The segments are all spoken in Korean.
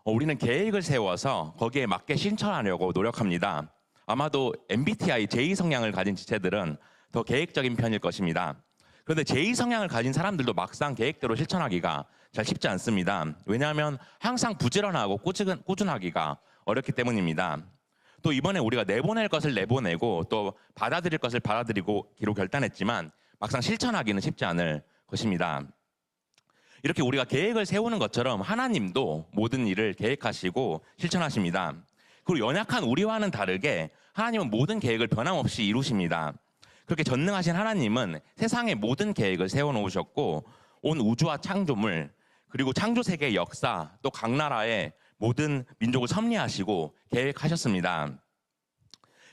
우리는 계획을 세워서 거기에 맞게 실천하려고 노력합니다. 아마도 MBTI J 성향을 가진 지체들은 더 계획적인 편일 것입니다. 그런데 J 성향을 가진 사람들도 막상 계획대로 실천하기가 잘 쉽지 않습니다. 왜냐하면 항상 부지런하고 꾸준하기가 어렵기 때문입니다. 또 이번에 우리가 내보낼 것을 내보내고 또 받아들일 것을 받아들이고 기로 결단했지만 막상 실천하기는 쉽지 않을 것입니다. 이렇게 우리가 계획을 세우는 것처럼 하나님도 모든 일을 계획하시고 실천하십니다. 그리고 연약한 우리와는 다르게 하나님은 모든 계획을 변함없이 이루십니다. 그렇게 전능하신 하나님은 세상의 모든 계획을 세워놓으셨고 온 우주와 창조물 그리고 창조 세계의 역사 또 각 나라의 모든 민족을 섭리하시고 계획하셨습니다.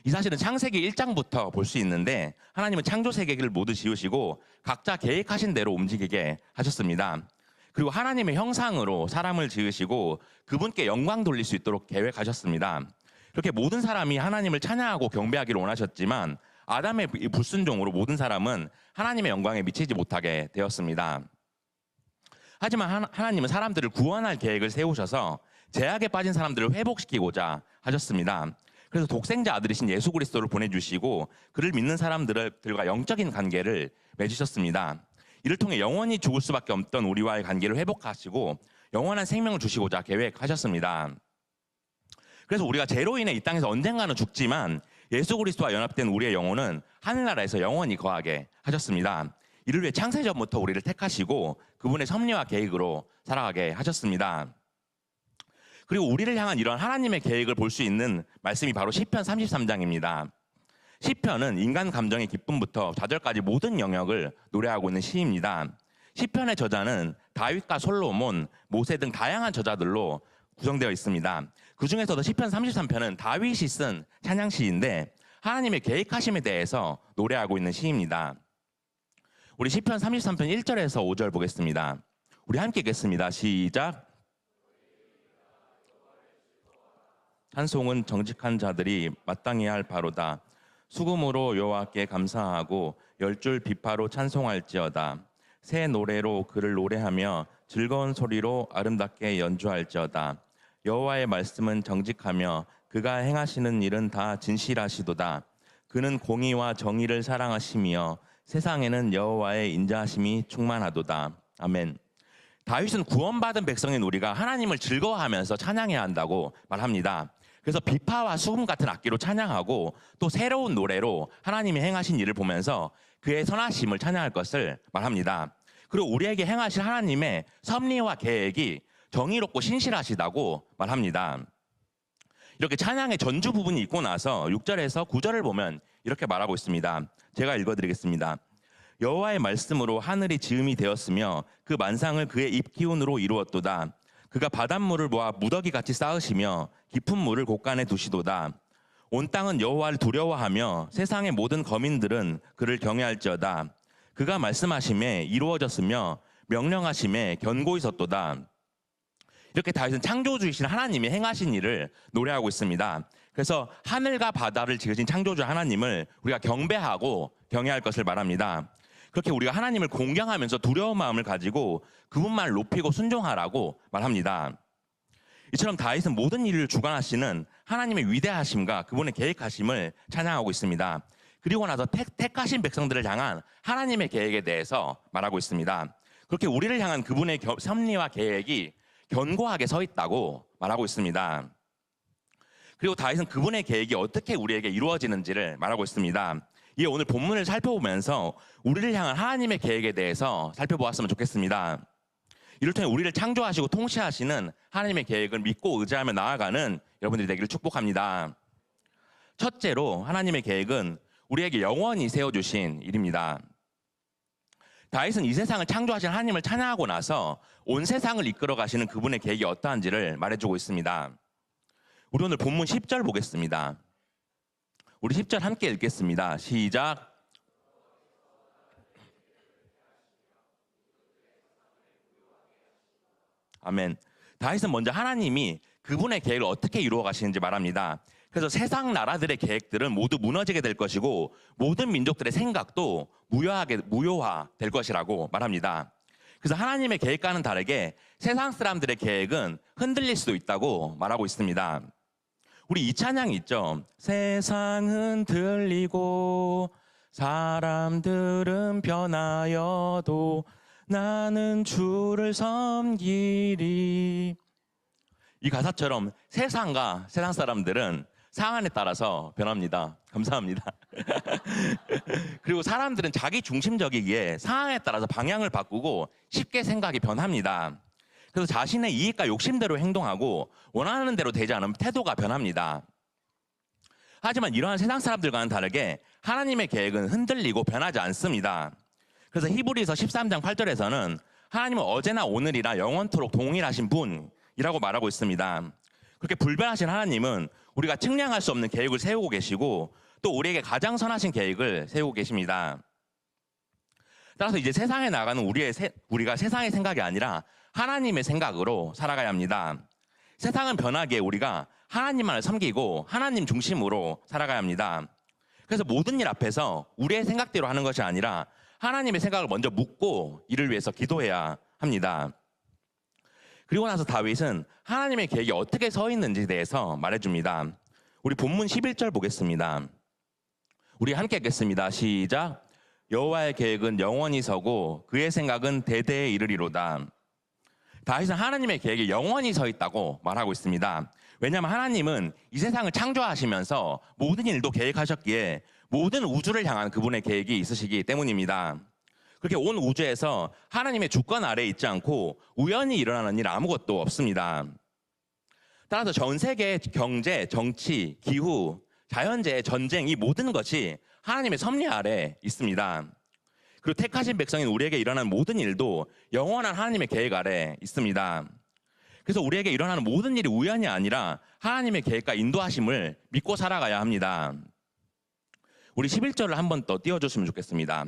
이 사실은 창세기 1장부터 볼 수 있는데 하나님은 창조 세계를 모두 지으시고 각자 계획하신 대로 움직이게 하셨습니다. 그리고 하나님의 형상으로 사람을 지으시고 그분께 영광 돌릴 수 있도록 계획하셨습니다. 그렇게 모든 사람이 하나님을 찬양하고 경배하기를 원하셨지만 아담의 불순종으로 모든 사람은 하나님의 영광에 미치지 못하게 되었습니다. 하지만 하나님은 사람들을 구원할 계획을 세우셔서 죄악에 빠진 사람들을 회복시키고자 하셨습니다. 그래서 독생자 아들이신 예수 그리스도를 보내주시고 그를 믿는 사람들과 영적인 관계를 맺으셨습니다. 이를 통해 영원히 죽을 수밖에 없던 우리와의 관계를 회복하시고 영원한 생명을 주시고자 계획하셨습니다. 그래서 우리가 죄로 인해 이 땅에서 언젠가는 죽지만 예수 그리스도와 연합된 우리의 영혼은 하늘나라에서 영원히 거하게 하셨습니다. 이를 위해 창세전부터 우리를 택하시고 그분의 섭리와 계획으로 살아가게 하셨습니다. 그리고 우리를 향한 이런 하나님의 계획을 볼 수 있는 말씀이 바로 시편 33장입니다. 시편은 인간 감정의 기쁨부터 좌절까지 모든 영역을 노래하고 있는 시입니다. 시편의 저자는 다윗과 솔로몬, 모세 등 다양한 저자들로 구성되어 있습니다. 그 중에서도 시편 33편은 다윗이 쓴 찬양시인데 하나님의 계획하심에 대해서 노래하고 있는 시입니다. 우리 시편 33편 1절에서 5절 보겠습니다. 우리 함께 읽겠습니다. 시작. 찬송은 정직한 자들이 마땅히 할 바로다. 수금으로 여호와께 감사하고 열줄 비파로 찬송할지어다. 새 노래로 그를 노래하며 즐거운 소리로 아름답게 연주할지어다. 여호와의 말씀은 정직하며 그가 행하시는 일은 다 진실하시도다. 그는 공의와 정의를 사랑하시며 세상에는 여호와의 인자하심이 충만하도다. 아멘. 다윗은 구원받은 백성인 우리가 하나님을 즐거워하면서 찬양해야 한다고 말합니다. 그래서 비파와 수금 같은 악기로 찬양하고 또 새로운 노래로 하나님이 행하신 일을 보면서 그의 선하심을 찬양할 것을 말합니다. 그리고 우리에게 행하실 하나님의 섭리와 계획이 정의롭고 신실하시다고 말합니다. 이렇게 찬양의 전주 부분이 있고 나서 6절에서 9절을 보면 이렇게 말하고 있습니다. 제가 읽어드리겠습니다. 여호와의 말씀으로 하늘이 지음이 되었으며 그 만상을 그의 입 기운으로 이루었도다. 그가 바닷물을 모아 무더기같이 쌓으시며 깊은 물을 곳간에 두시도다. 온 땅은 여호와를 두려워하며 세상의 모든 거민들은 그를 경외할지어다. 그가 말씀하심에 이루어졌으며 명령하심에 견고히 섰도다. 이렇게 다윗은 창조주이신 하나님이 행하신 일을 노래하고 있습니다. 그래서 하늘과 바다를 지으신 창조주 하나님을 우리가 경배하고 경외할 것을 말합니다. 그렇게 우리가 하나님을 공경하면서 두려운 마음을 가지고 그분만 높이고 순종하라고 말합니다. 이처럼 다윗은 모든 일을 주관하시는 하나님의 위대하심과 그분의 계획하심을 찬양하고 있습니다. 그리고 나서 택하신 백성들을 향한 하나님의 계획에 대해서 말하고 있습니다. 그렇게 우리를 향한 그분의 섭리와 계획이 견고하게 서 있다고 말하고 있습니다. 그리고 다윗은 그분의 계획이 어떻게 우리에게 이루어지는지를 말하고 있습니다. 이에 오늘 본문을 살펴보면서 우리를 향한 하나님의 계획에 대해서 살펴보았으면 좋겠습니다. 이를 통해 우리를 창조하시고 통치하시는 하나님의 계획을 믿고 의지하며 나아가는 여러분들이 되기를 축복합니다. 첫째로 하나님의 계획은 우리에게 영원히 세워주신 일입니다. 다윗은 이 세상을 창조하신 하나님을 찬양하고 나서 온 세상을 이끌어 가시는 그분의 계획이 어떠한지를 말해주고 있습니다. 우리 오늘 본문 10절 보겠습니다. 우리 10절 함께 읽겠습니다. 시작. 아멘. 다윗은 먼저 하나님이 그분의 계획을 어떻게 이루어 가시는지 말합니다. 그래서 세상 나라들의 계획들은 모두 무너지게 될 것이고 모든 민족들의 생각도 무효화될 것이라고 말합니다. 그래서 하나님의 계획과는 다르게 세상 사람들의 계획은 흔들릴 수도 있다고 말하고 있습니다. 우리 이 찬양이 있죠. 세상은 들리고 사람들은 변하여도 나는 주를 섬기리. 이 가사처럼 세상과 세상 사람들은 상황에 따라서 변합니다. 감사합니다. 그리고 사람들은 자기 중심적이기에 상황에 따라서 방향을 바꾸고 쉽게 생각이 변합니다. 그래서 자신의 이익과 욕심대로 행동하고 원하는 대로 되지 않으면 태도가 변합니다. 하지만 이러한 세상 사람들과는 다르게 하나님의 계획은 흔들리고 변하지 않습니다. 그래서 히브리서 13장 8절에서는 하나님은 어제나 오늘이나 영원토록 동일하신 분이라고 말하고 있습니다. 그렇게 불변하신 하나님은 우리가 측량할 수 없는 계획을 세우고 계시고 또 우리에게 가장 선하신 계획을 세우고 계십니다. 따라서 이제 세상에 나가는 우리가 세상의 생각이 아니라 하나님의 생각으로 살아가야 합니다. 세상은 변하기에 우리가 하나님만을 섬기고 하나님 중심으로 살아가야 합니다. 그래서 모든 일 앞에서 우리의 생각대로 하는 것이 아니라 하나님의 생각을 먼저 묻고 이를 위해서 기도해야 합니다. 그리고 나서 다윗은 하나님의 계획이 어떻게 서 있는지에 대해서 말해줍니다. 우리 본문 11절 보겠습니다. 우리 함께 읽겠습니다. 시작. 여호와의 계획은 영원히 서고 그의 생각은 대대에 이르리로다. 다윗은 하나님의 계획이 영원히 서 있다고 말하고 있습니다. 왜냐하면 하나님은 이 세상을 창조하시면서 모든 일도 계획하셨기에 모든 우주를 향한 그분의 계획이 있으시기 때문입니다. 그렇게 온 우주에서 하나님의 주권 아래에 있지 않고 우연히 일어나는 일 아무것도 없습니다. 따라서 전 세계의 경제, 정치, 기후, 자연재해, 전쟁 이 모든 것이 하나님의 섭리 아래에 있습니다. 그리고 택하신 백성인 우리에게 일어나는 모든 일도 영원한 하나님의 계획 아래에 있습니다. 그래서 우리에게 일어나는 모든 일이 우연이 아니라 하나님의 계획과 인도하심을 믿고 살아가야 합니다. 우리 11절을 한 번 더 띄워줬으면 좋겠습니다.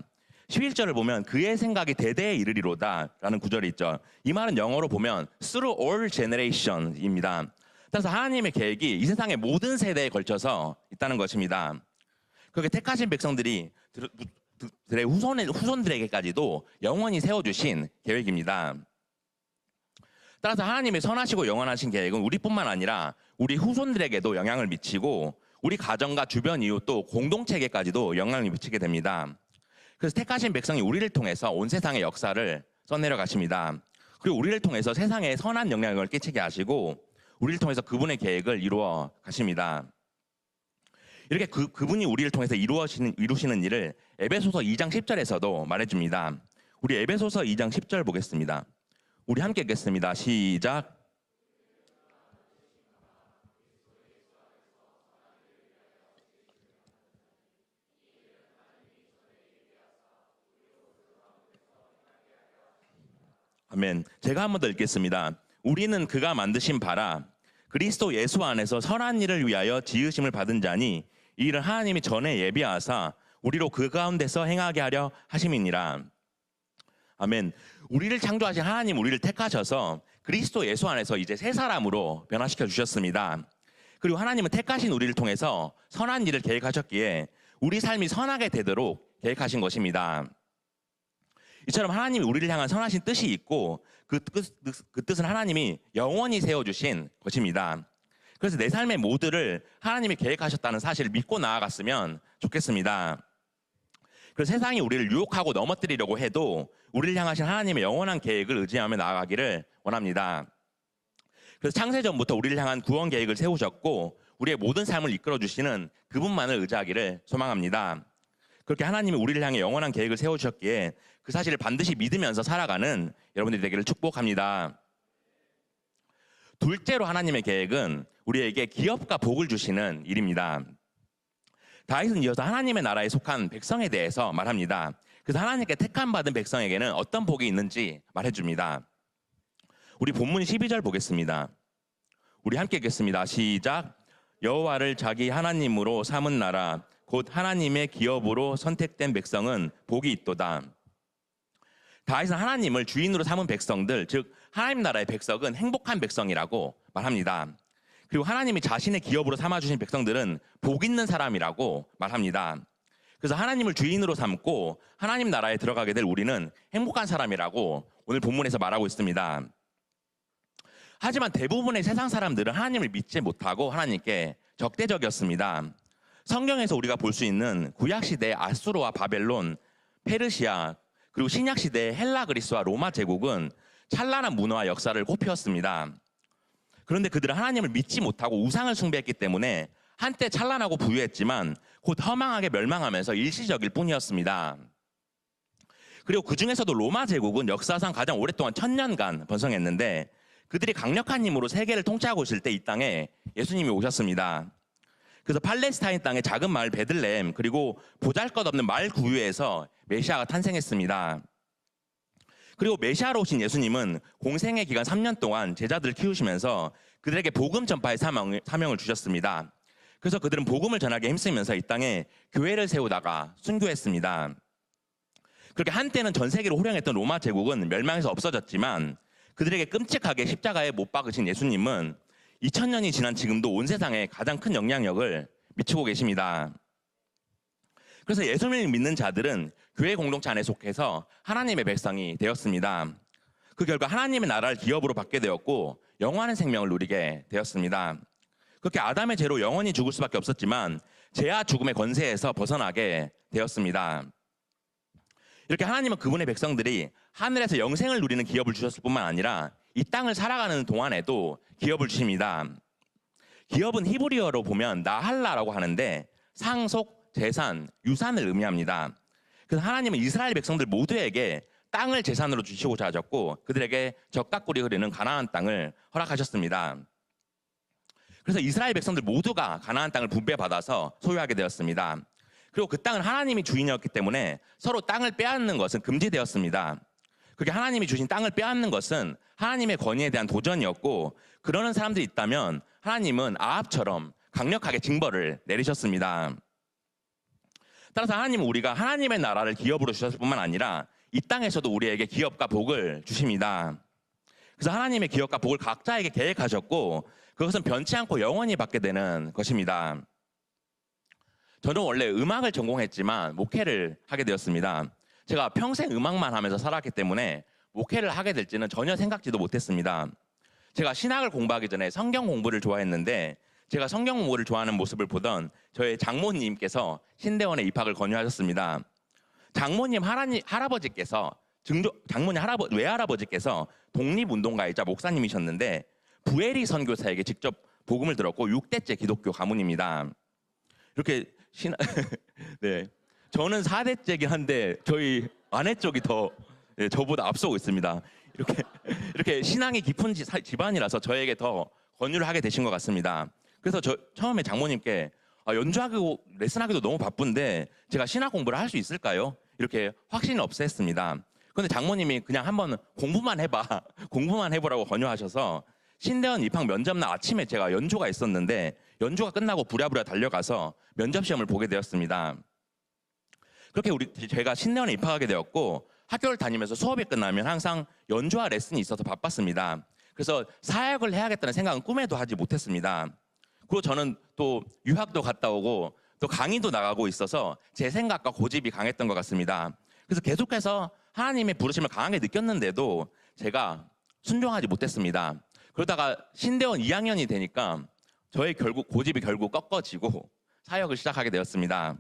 11절을 보면 그의 생각이 대대에 이르리로다 라는 구절이 있죠. 이 말은 영어로 보면 through all generation입니다. 따라서 하나님의 계획이 이 세상의 모든 세대에 걸쳐서 있다는 것입니다. 그렇게 택하신 백성들의 후손들에게까지도 영원히 세워주신 계획입니다. 따라서 하나님의 선하시고 영원하신 계획은 우리뿐만 아니라 우리 후손들에게도 영향을 미치고 우리 가정과 주변 이웃 또 공동체에게까지도 영향을 미치게 됩니다. 그래서 택하신 백성이 우리를 통해서 온 세상의 역사를 써내려 가십니다. 그리고 우리를 통해서 세상에 선한 영향을 끼치게 하시고 우리를 통해서 그분의 계획을 이루어 가십니다. 이렇게 그분이 우리를 통해서 이루시는 일을 에베소서 2장 10절에서도 말해줍니다. 우리 에베소서 2장 10절 보겠습니다. 우리 함께 읽겠습니다. 시작. 아멘. 제가 한 번 더 읽겠습니다. 우리는 그가 만드신 바라 그리스도 예수 안에서 선한 일을 위하여 지으심을 받은 자니 이 일은 하나님이 전에 예비하사 우리로 그 가운데서 행하게 하려 하심이니라. 아멘. 우리를 창조하신 하나님 우리를 택하셔서 그리스도 예수 안에서 이제 새 사람으로 변화시켜 주셨습니다. 그리고 하나님은 택하신 우리를 통해서 선한 일을 계획하셨기에 우리 삶이 선하게 되도록 계획하신 것입니다. 이처럼 하나님이 우리를 향한 선하신 뜻이 있고 그 뜻은 하나님이 영원히 세워주신 것입니다. 그래서 내 삶의 모두를 하나님이 계획하셨다는 사실을 믿고 나아갔으면 좋겠습니다. 그래서 세상이 우리를 유혹하고 넘어뜨리려고 해도 우리를 향하신 하나님의 영원한 계획을 의지하며 나아가기를 원합니다. 그래서 창세전부터 우리를 향한 구원 계획을 세우셨고 우리의 모든 삶을 이끌어주시는 그분만을 의지하기를 소망합니다. 그렇게 하나님이 우리를 향해 영원한 계획을 세우셨기에 그 사실을 반드시 믿으면서 살아가는 여러분들이 되기를 축복합니다. 둘째로 하나님의 계획은 우리에게 기업과 복을 주시는 일입니다. 다윗은 이어서 하나님의 나라에 속한 백성에 대해서 말합니다. 그래서 하나님께 택함 받은 백성에게는 어떤 복이 있는지 말해줍니다. 우리 본문 12절 보겠습니다. 우리 함께 읽겠습니다. 시작. 여호와를 자기 하나님으로 삼은 나라 곧 하나님의 기업으로 선택된 백성은 복이 있도다. 다윗은 하나님을 주인으로 삼은 백성들, 즉 하나님 나라의 백성은 행복한 백성이라고 말합니다. 그리고 하나님이 자신의 기업으로 삼아주신 백성들은 복 있는 사람이라고 말합니다. 그래서 하나님을 주인으로 삼고 하나님 나라에 들어가게 될 우리는 행복한 사람이라고 오늘 본문에서 말하고 있습니다. 하지만 대부분의 세상 사람들은 하나님을 믿지 못하고 하나님께 적대적이었습니다. 성경에서 우리가 볼 수 있는 구약시대의 아수르와 바벨론, 페르시아, 그리고 신약시대의 헬라, 그리스와 로마 제국은 찬란한 문화와 역사를 꽃피웠습니다. 그런데 그들은 하나님을 믿지 못하고 우상을 숭배했기 때문에 한때 찬란하고 부유했지만 곧 허망하게 멸망하면서 일시적일 뿐이었습니다. 그리고 그 중에서도 로마 제국은 역사상 가장 오랫동안 1000년간 번성했는데 그들이 강력한 힘으로 세계를 통치하고 있을 때 이 땅에 예수님이 오셨습니다. 그래서 팔레스타인 땅의 작은 마을 베들레헴 그리고 보잘것없는 마을 구유에서 메시아가 탄생했습니다. 그리고 메시아로 오신 예수님은 공생의 기간 3년 동안 제자들을 키우시면서 그들에게 복음 전파의 사명을 주셨습니다. 그래서 그들은 복음을 전하게 힘쓰면서 이 땅에 교회를 세우다가 순교했습니다. 그렇게 한때는 전 세계를 호령했던 로마 제국은 멸망해서 없어졌지만 그들에게 끔찍하게 십자가에 못 박으신 예수님은 2000년이 지난 지금도 온 세상에 가장 큰 영향력을 미치고 계십니다. 그래서 예수님을 믿는 자들은 교회 공동체 안에 속해서 하나님의 백성이 되었습니다. 그 결과 하나님의 나라를 기업으로 받게 되었고 영원한 생명을 누리게 되었습니다. 그렇게 아담의 죄로 영원히 죽을 수밖에 없었지만 죄와 죽음의 권세에서 벗어나게 되었습니다. 이렇게 하나님은 그분의 백성들이 하늘에서 영생을 누리는 기업을 주셨을 뿐만 아니라 이 땅을 살아가는 동안에도 기업을 주십니다. 기업은 히브리어로 보면 나할라라고 하는데 상속, 재산, 유산을 의미합니다. 그래서 하나님은 이스라엘 백성들 모두에게 땅을 재산으로 주시고자 하셨고 그들에게 젖과 꿀이 흐르는 가나안 땅을 허락하셨습니다. 그래서 이스라엘 백성들 모두가 가나안 땅을 분배받아서 소유하게 되었습니다. 그리고 그 땅은 하나님이 주인이었기 때문에 서로 땅을 빼앗는 것은 금지되었습니다. 그게 하나님이 주신 땅을 빼앗는 것은 하나님의 권위에 대한 도전이었고 그러는 사람들이 있다면 하나님은 아합처럼 강력하게 징벌을 내리셨습니다. 따라서 하나님은 우리가 하나님의 나라를 기업으로 주셨을 뿐만 아니라 이 땅에서도 우리에게 기업과 복을 주십니다. 그래서 하나님의 기업과 복을 각자에게 계획하셨고 그것은 변치 않고 영원히 받게 되는 것입니다. 저는 원래 음악을 전공했지만 목회를 하게 되었습니다. 제가 평생 음악만 하면서 살았기 때문에 목회를 하게 될지는 전혀 생각지도 못했습니다. 제가 신학을 공부하기 전에 성경 공부를 좋아했는데 제가 성경 공부를 좋아하는 모습을 보던 저의 장모님께서 신대원에 입학을 권유하셨습니다. 장모님 할아버지께서 외할아버지께서 독립운동가이자 목사님이셨는데 부에리 선교사에게 직접 복음을 들었고 6대째 기독교 가문입니다. 이렇게 네, 저는 4대째긴 한데 저희 아내 쪽이 더 저보다 앞서고 있습니다. 이렇게 신앙이 깊은 집안이라서 저에게 더 권유를 하게 되신 것 같습니다. 그래서 저 처음에 장모님께 연주하고 레슨하기도 너무 바쁜데 제가 신학 공부를 할 수 있을까요? 이렇게 확신이 없었습니다. 그런데 장모님이 그냥 한번 공부만 해보라고 권유하셔서 신대원 입학 면접날 아침에 제가 연주가 있었는데 연주가 끝나고 부랴부랴 달려가서 면접 시험을 보게 되었습니다. 그렇게 제가 신대원에 입학하게 되었고 학교를 다니면서 수업이 끝나면 항상 연주와 레슨이 있어서 바빴습니다. 그래서 사역을 해야겠다는 생각은 꿈에도 하지 못했습니다. 그리고 저는 또 유학도 갔다 오고 또 강의도 나가고 있어서 제 생각과 고집이 강했던 것 같습니다. 그래서 계속해서 하나님의 부르심을 강하게 느꼈는데도 제가 순종하지 못했습니다. 그러다가 신대원 2학년이 되니까 저의 고집이 결국 꺾어지고 사역을 시작하게 되었습니다.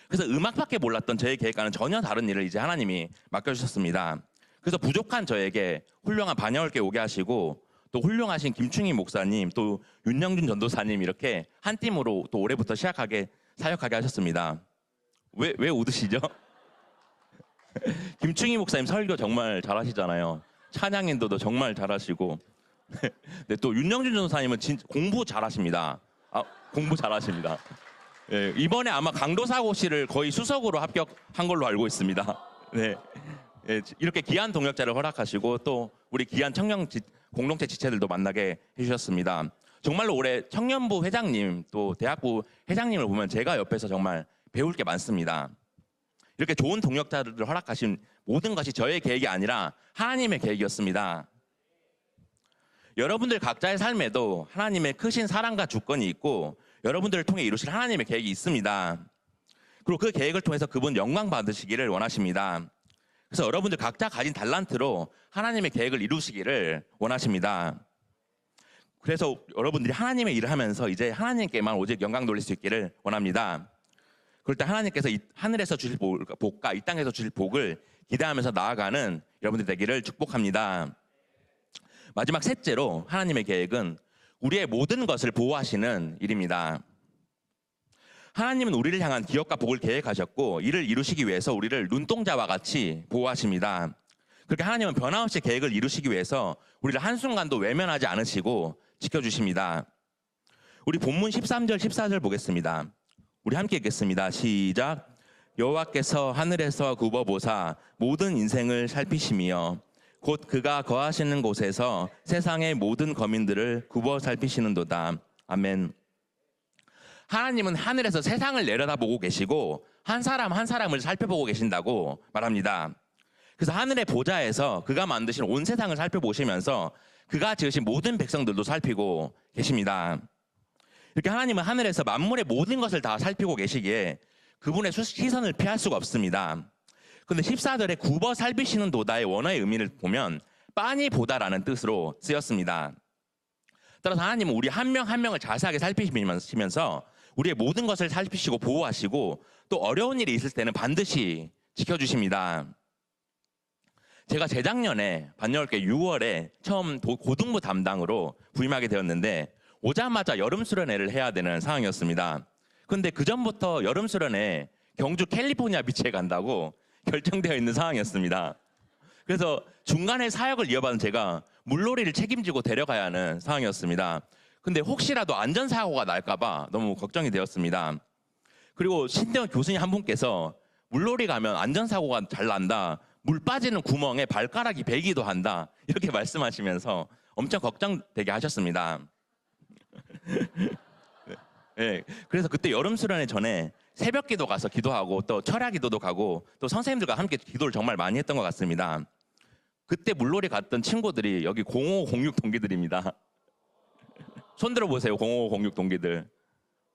그래서 음악밖에 몰랐던 저의 계획과는 전혀 다른 일을 이제 하나님이 맡겨주셨습니다. 그래서 부족한 저에게 훌륭한 반야월께 오게 하시고 또 훌륭하신 김충희 목사님 또 윤영준 전도사님 이렇게 한 팀으로 또 올해부터 사역하게 하셨습니다. 왜 웃으시죠? 김충희 목사님 설교 정말 잘하시잖아요. 찬양 인도도 정말 잘하시고 네, 또 윤영준 전도사님은 진짜 공부 잘하십니다. 공부 잘하십니다. 네, 이번에 아마 강도사고시를 거의 수석으로 합격한 걸로 알고 있습니다. 네, 네, 이렇게 귀한 동역자를 허락하시고 또 우리 귀한 청년 공동체 지체들도 만나게 해주셨습니다. 정말로 올해 청년부 회장님 또 대학부 회장님을 보면 제가 옆에서 정말 배울 게 많습니다. 이렇게 좋은 동역자들을 허락하신 모든 것이 저의 계획이 아니라 하나님의 계획이었습니다. 여러분들 각자의 삶에도 하나님의 크신 사랑과 주권이 있고 여러분들을 통해 이루실 하나님의 계획이 있습니다. 그리고 그 계획을 통해서 그분 영광 받으시기를 원하십니다. 그래서 여러분들 각자 가진 달란트로 하나님의 계획을 이루시기를 원하십니다. 그래서 여러분들이 하나님의 일을 하면서 이제 하나님께만 오직 영광 돌릴 수 있기를 원합니다. 그럴 때 하나님께서 하늘에서 주실 복과 이 땅에서 주실 복을 기대하면서 나아가는 여러분들 되기를 축복합니다. 마지막 셋째로 하나님의 계획은 우리의 모든 것을 보호하시는 일입니다. 하나님은 우리를 향한 기업과 복을 계획하셨고 이를 이루시기 위해서 우리를 눈동자와 같이 보호하십니다. 그렇게 하나님은 변함없이 계획을 이루시기 위해서 우리를 한순간도 외면하지 않으시고 지켜주십니다. 우리 본문 13절 14절 보겠습니다. 우리 함께 읽겠습니다. 시작. 여호와께서 하늘에서 굽어보사 모든 인생을 살피시며 곧 그가 거하시는 곳에서 세상의 모든 거민들을 굽어 살피시는도다. 아멘. 하나님은 하늘에서 세상을 내려다보고 계시고 한 사람 한 사람을 살펴보고 계신다고 말합니다. 그래서 하늘의 보좌에서 그가 만드신 온 세상을 살펴보시면서 그가 지으신 모든 백성들도 살피고 계십니다. 이렇게 하나님은 하늘에서 만물의 모든 것을 다 살피고 계시기에 그분의 시선을 피할 수가 없습니다. 그런데 14절에 굽어 살피시는 도다의 원어의 의미를 보면 빤히 보다라는 뜻으로 쓰였습니다. 따라서 하나님은 우리 한 명 한 명을 자세하게 살피시면서 우리의 모든 것을 살피시고 보호하시고 또 어려운 일이 있을 때는 반드시 지켜주십니다. 제가 재작년에 반려월께 6월에 처음 고등부 담당으로 부임하게 되었는데 오자마자 여름 수련회를 해야 되는 상황이었습니다. 그런데 그 전부터 여름 수련회 경주 캘리포니아 비치에 간다고 결정되어 있는 상황이었습니다. 그래서 중간에 사역을 이어받은 제가 물놀이를 책임지고 데려가야 하는 상황이었습니다. 근데 혹시라도 안전사고가 날까봐 너무 걱정이 되었습니다. 그리고 신대원 교수님 한 분께서 물놀이 가면 안전사고가 잘 난다. 물 빠지는 구멍에 발가락이 베기도 한다. 이렇게 말씀하시면서 엄청 걱정되게 하셨습니다. 네, 그래서 그때 여름 수련회 전에 새벽 기도 가서 기도하고 또 철야 기도도 가고 또 선생님들과 함께 기도를 정말 많이 했던 것 같습니다. 그때 물놀이 갔던 친구들이 여기 0506 동기들입니다. 손 들어보세요. 0506 동기들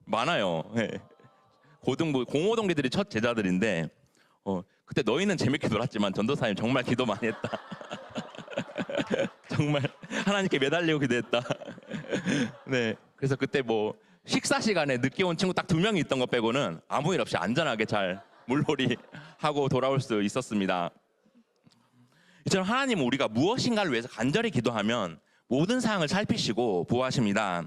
많아요. 네. 고등부 05 동기들이 첫 제자들인데 그때 너희는 재밌게 놀았지만 전도사님 정말 기도 많이 했다. 정말 하나님께 매달리고 기도했다. 네, 그래서 그때 뭐 식사 시간에 늦게 온 친구 딱 2명이 있던 것 빼고는 아무 일 없이 안전하게 잘 물놀이 하고 돌아올 수 있었습니다. 이처럼 하나님은 우리가 무엇인가를 위해서 간절히 기도하면 모든 사항을 살피시고 보호하십니다.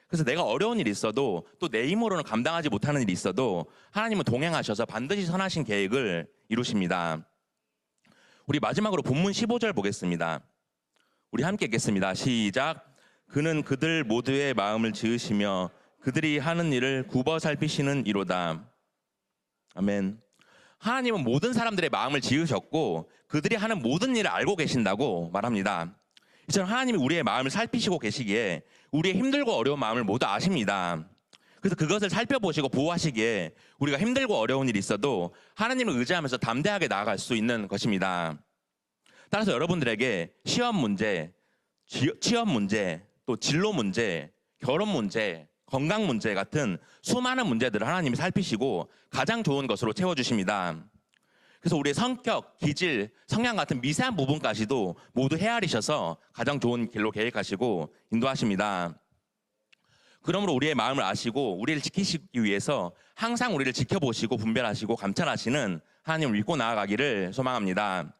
그래서 내가 어려운 일이 있어도 또 내 힘으로는 감당하지 못하는 일이 있어도 하나님은 동행하셔서 반드시 선하신 계획을 이루십니다. 우리 마지막으로 본문 15절 보겠습니다. 우리 함께 읽겠습니다. 시작. 그는 그들 모두의 마음을 지으시며 그들이 하는 일을 굽어 살피시는 이로다. 아멘. 하나님은 모든 사람들의 마음을 지으셨고 그들이 하는 모든 일을 알고 계신다고 말합니다. 이처럼 하나님이 우리의 마음을 살피시고 계시기에 우리의 힘들고 어려운 마음을 모두 아십니다. 그래서 그것을 살펴보시고 보호하시기에 우리가 힘들고 어려운 일이 있어도 하나님을 의지하면서 담대하게 나아갈 수 있는 것입니다. 따라서 여러분들에게 시험 문제, 취업 문제, 또 진로 문제, 결혼 문제, 건강 문제 같은 수많은 문제들을 하나님이 살피시고 가장 좋은 것으로 채워주십니다. 그래서 우리의 성격, 기질, 성향 같은 미세한 부분까지도 모두 헤아리셔서 가장 좋은 길로 계획하시고 인도하십니다. 그러므로 우리의 마음을 아시고 우리를 지키시기 위해서 항상 우리를 지켜보시고 분별하시고 감찰하시는 하나님을 믿고 나아가기를 소망합니다.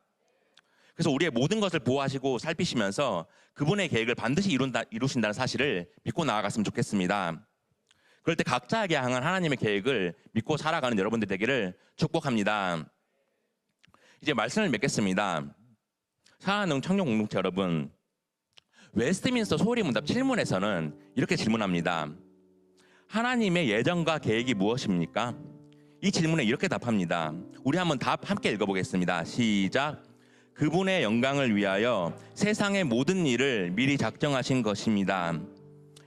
그래서 우리의 모든 것을 보호하시고 살피시면서 그분의 계획을 반드시 이루신다는 사실을 믿고 나아갔으면 좋겠습니다. 그럴 때 각자에게 향한 하나님의 계획을 믿고 살아가는 여러분들 되기를 축복합니다. 이제 말씀을 맺겠습니다. 사랑하는 청년 공동체 여러분, 웨스트민스터 소리문답 7문에서는 이렇게 질문합니다. 하나님의 예정과 계획이 무엇입니까? 이 질문에 이렇게 답합니다. 우리 한번 답 함께 읽어보겠습니다. 시작. 그분의 영광을 위하여 세상의 모든 일을 미리 작정하신 것입니다.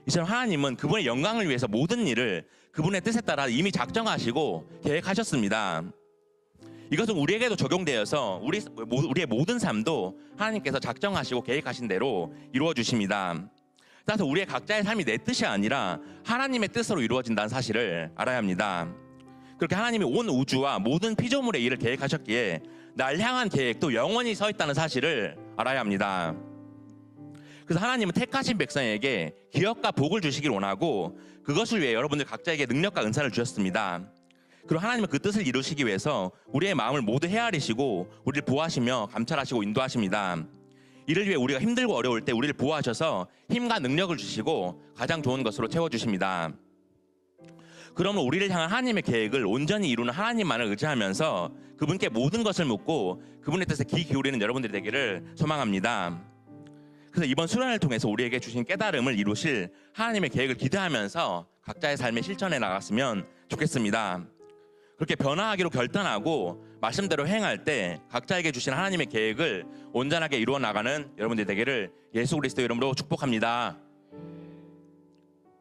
이처럼 하나님은 그분의 영광을 위해서 모든 일을 그분의 뜻에 따라 이미 작정하시고 계획하셨습니다. 이것은 우리에게도 적용되어서 우리의 모든 삶도 하나님께서 작정하시고 계획하신 대로 이루어 주십니다. 따라서 우리의 각자의 삶이 내 뜻이 아니라 하나님의 뜻으로 이루어진다는 사실을 알아야 합니다. 그렇게 하나님이 온 우주와 모든 피조물의 일을 계획하셨기에 날 향한 계획도 영원히 서 있다는 사실을 알아야 합니다. 그래서 하나님은 택하신 백성에게 기업과 복을 주시길 원하고 그것을 위해 여러분들 각자에게 능력과 은사를 주셨습니다. 그리고 하나님은 그 뜻을 이루시기 위해서 우리의 마음을 모두 헤아리시고 우리를 보호하시며 감찰하시고 인도하십니다. 이를 위해 우리가 힘들고 어려울 때 우리를 보호하셔서 힘과 능력을 주시고 가장 좋은 것으로 채워주십니다. 그러면 우리를 향한 하나님의 계획을 온전히 이루는 하나님만을 의지하면서 그분께 모든 것을 묻고 그분의 뜻에 귀 기울이는 여러분들이 되기를 소망합니다. 그래서 이번 수련을 통해서 우리에게 주신 깨달음을 이루실 하나님의 계획을 기대하면서 각자의 삶에 실천해 나갔으면 좋겠습니다. 그렇게 변화하기로 결단하고 말씀대로 행할 때 각자에게 주신 하나님의 계획을 온전하게 이루어 나가는 여러분들이 되기를 예수 그리스도 이름으로 축복합니다.